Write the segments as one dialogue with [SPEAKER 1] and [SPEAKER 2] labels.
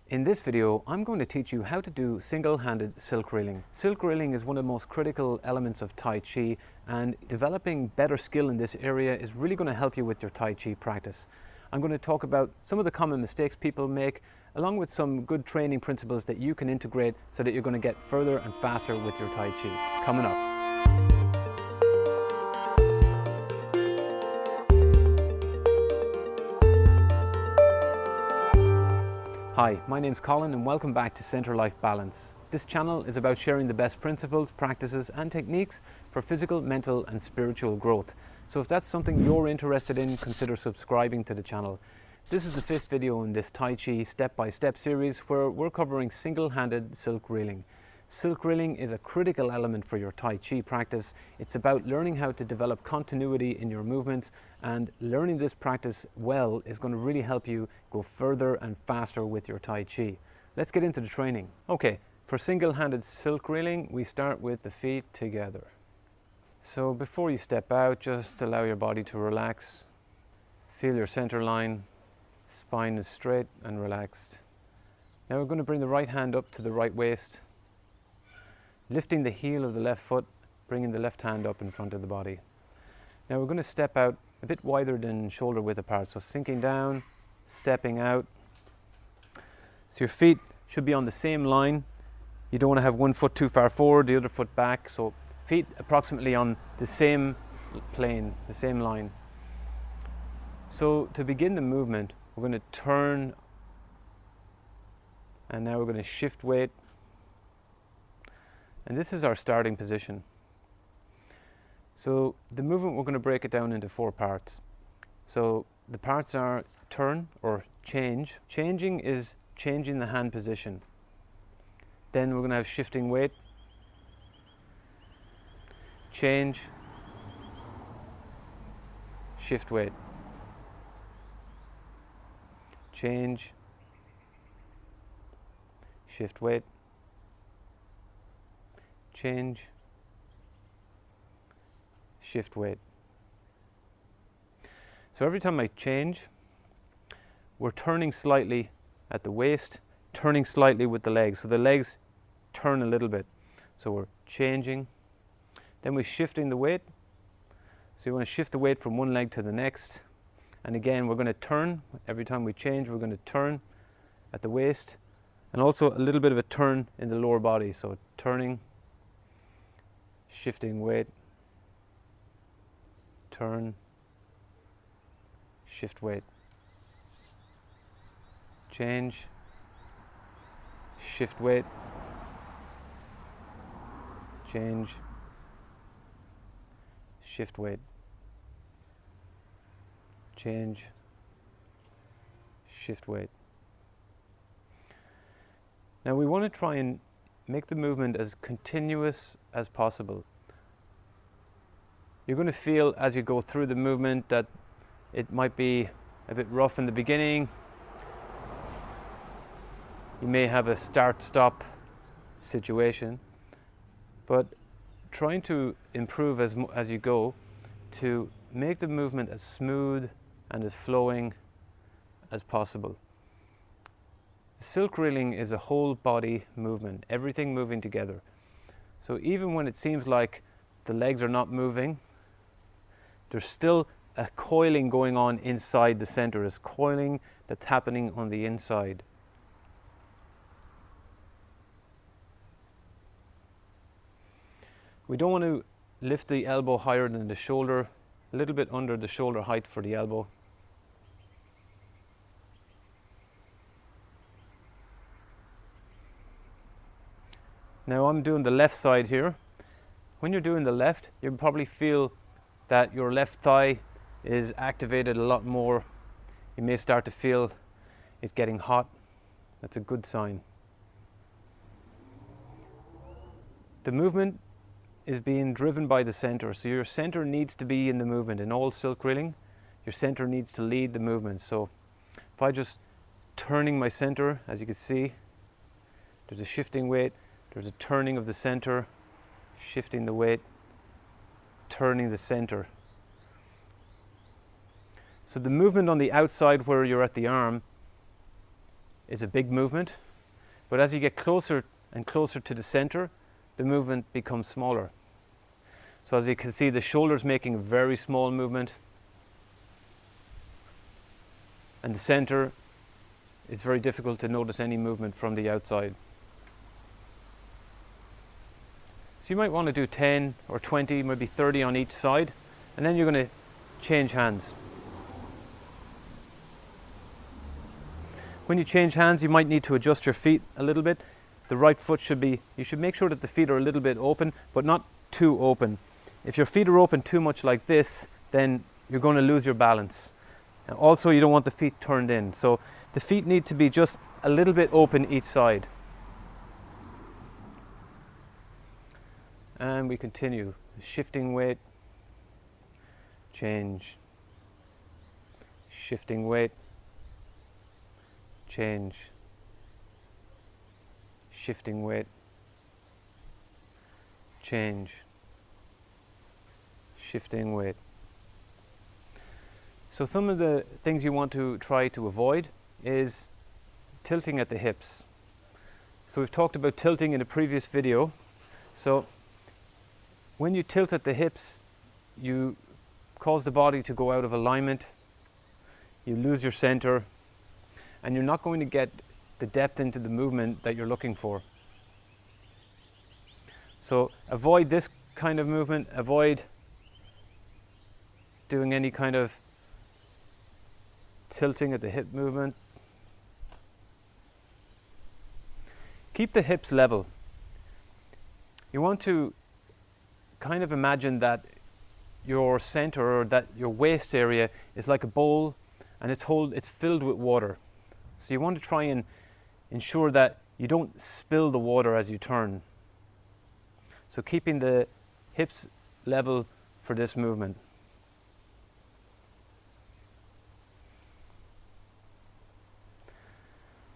[SPEAKER 1] In this video, I'm going to teach you how to do single-handed silk reeling. Silk reeling is one of the most critical elements of Tai Chi, and developing better skill in this area is really going to help you with your Tai Chi practice. I'm going to talk about some of the common mistakes people make, along with some good training principles that you can integrate so that you're going to get further and faster with your Tai Chi. Coming up. Hi, my name's Colin and welcome back to Center Life Balance. This channel is about sharing the best principles, practices and techniques for physical, mental and spiritual growth. So if that's something you're interested in, consider subscribing to the channel. This is the 5th video in this Tai Chi step-by-step series where we're covering single-handed silk reeling. Silk reeling is a critical element for your Tai Chi practice. It's about learning how to develop continuity in your movements, and learning this practice well is going to really help you go further and faster with your Tai Chi. Let's get into the training. Okay, for single-handed silk reeling, we start with the feet together. So before you step out, just allow your body to relax. Feel your center line, spine is straight and relaxed. Now we're going to bring the right hand up to the right waist, lifting the heel of the left foot, bringing the left hand up in front of the body. Now we're going to step out a bit wider than shoulder width apart, so sinking down, stepping out. So your feet should be on the same line. You don't want to have one foot too far forward, the other foot back, so feet approximately on the same plane, the same line. So to begin the movement, we're going to turn, and now we're going to shift weight. And this is our starting position. So the movement, we're going to break it down into 4 parts. So the parts are turn or change. Changing is changing the hand position. Then we're going to have shifting weight, change, shift weight, change, shift weight, change, shift weight. So every time I change, we're turning slightly at the waist, turning slightly with the legs. So the legs turn a little bit. So we're changing. Then we're shifting the weight. So you want to shift the weight from one leg to the next. And again, we're going to turn. Every time we change, we're going to turn at the waist. And also a little bit of a turn in the lower body. So turning, shifting weight, turn, shift weight, change, shift weight, change, shift weight, change, shift weight. Now we want to try and make the movement as continuous as possible. You're going to feel as you go through the movement that it might be a bit rough in the beginning. You may have a start-stop situation, but trying to improve as you go to make the movement as smooth and as flowing as possible. Silk reeling is a whole body movement, everything moving together. So even when it seems like the legs are not moving, there's still a coiling going on inside the center. There's coiling that's happening on the inside. We don't want to lift the elbow higher than the shoulder, a little bit under the shoulder height for the elbow. Now I'm doing the left side here. When you're doing the left, you'll probably feel that your left thigh is activated a lot more. You may start to feel it getting hot. That's a good sign. The movement is being driven by the center, so your center needs to be in the movement. In all silk reeling, your center needs to lead the movement. So if I just turning my center, as you can see, there's a shifting weight, there's a turning of the center, shifting the weight, turning the center. So the movement on the outside where you're at the arm is a big movement, but as you get closer and closer to the center, the movement becomes smaller. So as you can see, the shoulders making a very small movement, and the center, it's very difficult to notice any movement from the outside. So you might want to do 10 or 20, maybe 30 on each side, and then you're going to change hands. When you change hands, you might need to adjust your feet a little bit. The right foot you should make sure that the feet are a little bit open, but not too open. If your feet are open too much like this, then you're going to lose your balance. And also, you don't want the feet turned in. So the feet need to be just a little bit open each side. And we continue. Shifting weight, change. Shifting weight, change. Shifting weight, change. Shifting weight. So some of the things you want to try to avoid is tilting at the hips. So we've talked about tilting in a previous video. So when you tilt at the hips, you cause the body to go out of alignment, you lose your center, and you're not going to get the depth into the movement that you're looking for. So avoid this kind of movement, avoid doing any kind of tilting at the hip movement. Keep the hips level. You want to kind of imagine that your center, or that your waist area, is like a bowl, and it's filled with water. So you want to try and ensure that you don't spill the water as you turn. So keeping the hips level for this movement.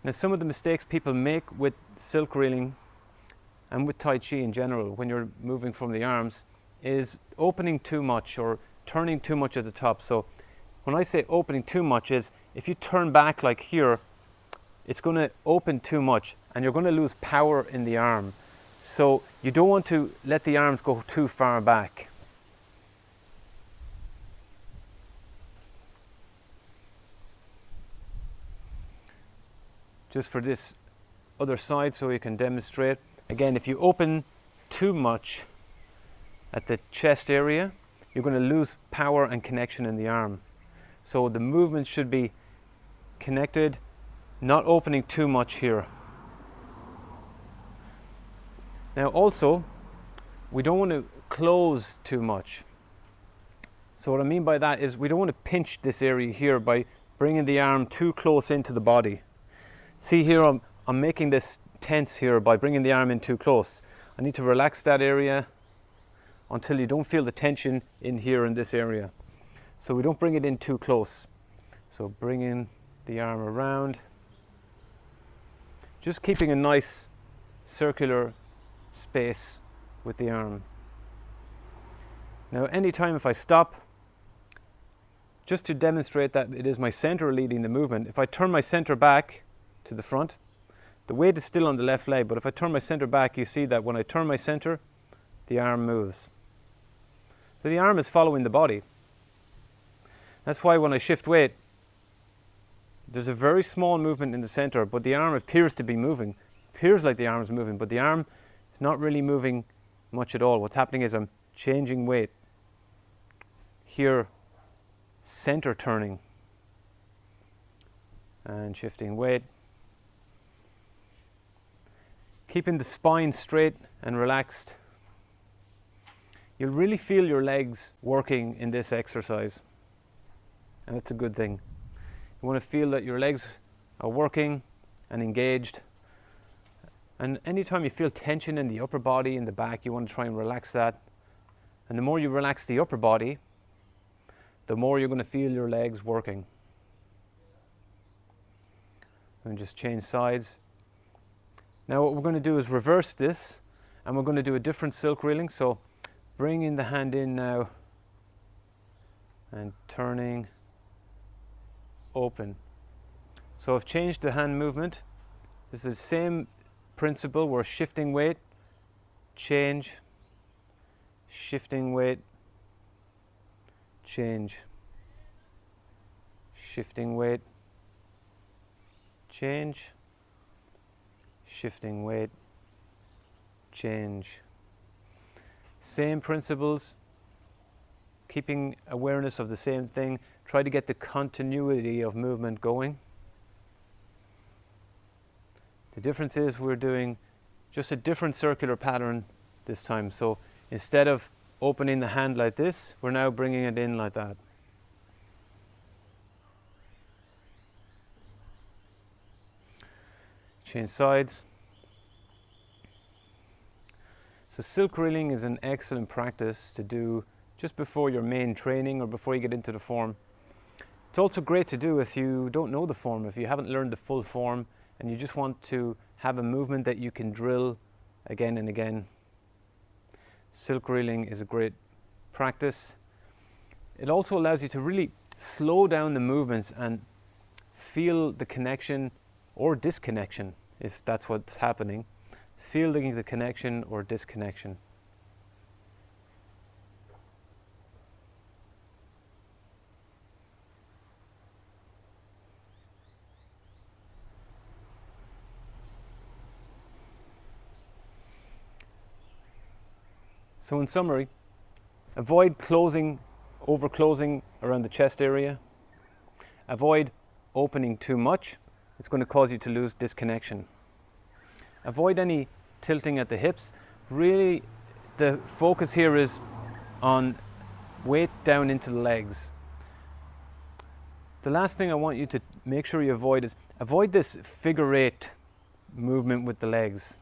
[SPEAKER 1] Now, some of the mistakes people make with silk reeling and with Tai Chi in general, when you're moving from the arms, is opening too much or turning too much at the top. So when I say opening too much, is if you turn back like here, it's going to open too much and you're going to lose power in the arm. So you don't want to let the arms go too far back. Just for this other side so you can demonstrate. Again, if you open too much at the chest area, you're going to lose power and connection in the arm. So the movement should be connected, not opening too much here. Now also, we don't want to close too much. So what I mean by that is we don't want to pinch this area here by bringing the arm too close into the body. See here, I'm making this tense here by bringing the arm in too close. I need to relax that area until you don't feel the tension in here in this area. So we don't bring it in too close. So bringing the arm around. Just keeping a nice circular space with the arm. Now anytime if I stop, just to demonstrate that it is my center leading the movement, if I turn my center back to the front, the weight is still on the left leg, but if I turn my center back, you see that when I turn my center, the arm moves. So the arm is following the body. That's why when I shift weight, there's a very small movement in the center, but the arm appears to be moving. Appears like the arm is moving, but the arm is not really moving much at all. What's happening is I'm changing weight. Here, center turning and shifting weight. Keeping the spine straight and relaxed. You'll really feel your legs working in this exercise, and that's a good thing. You want to feel that your legs are working and engaged, and anytime you feel tension in the upper body, in the back, you want to try and relax that. And the more you relax the upper body, the more you're going to feel your legs working. And just change sides. Now what we're going to do is reverse this, and we're going to do a different silk reeling. So bringing the hand in now and turning, open. So I've changed the hand movement. This is the same principle. We're shifting weight, change, shifting weight, change, shifting weight, change, shifting weight, change. Same principles, keeping awareness of the same thing. Try to get the continuity of movement going. The difference is we're doing just a different circular pattern this time. So instead of opening the hand like this, we're now bringing it in like that. Change sides. So silk reeling is an excellent practice to do just before your main training or before you get into the form. It's also great to do if you don't know the form, if you haven't learned the full form and you just want to have a movement that you can drill again and again. Silk reeling is a great practice. It also allows you to really slow down the movements and feel the connection or disconnection, if that's what's happening. Feeling the connection or disconnection. So in summary, avoid over closing around the chest area. Avoid opening too much. It's going to cause you to lose disconnection. Avoid any tilting at the hips. Really, the focus here is on weight down into the legs. The last thing I want you to make sure you avoid is avoid this figure eight movement with the legs.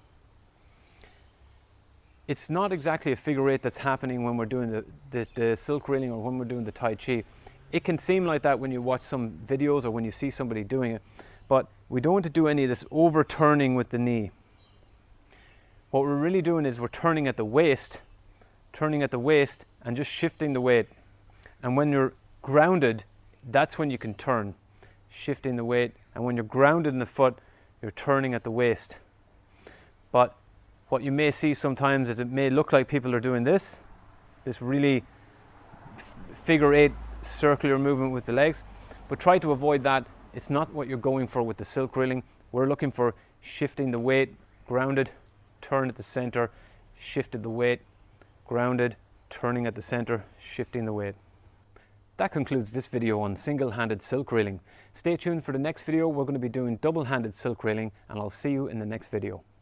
[SPEAKER 1] It's not exactly a figure eight that's happening when we're doing the silk reeling or when we're doing the Tai Chi. It can seem like that when you watch some videos or when you see somebody doing it, but we don't want to do any of this overturning with the knee. What we're really doing is we're turning at the waist and just shifting the weight. And when you're grounded, that's when you can turn, shifting the weight. And when you're grounded in the foot, you're turning at the waist. But what you may see sometimes is it may look like people are doing this really figure eight circular movement with the legs, but try to avoid that. It's not what you're going for with the silk reeling. We're looking for shifting the weight, grounded, turn at the center, shifted the weight, grounded, turning at the center, shifting the weight. That concludes this video on single-handed silk reeling. Stay tuned for the next video. We're going to be doing double-handed silk reeling, and I'll see you in the next video.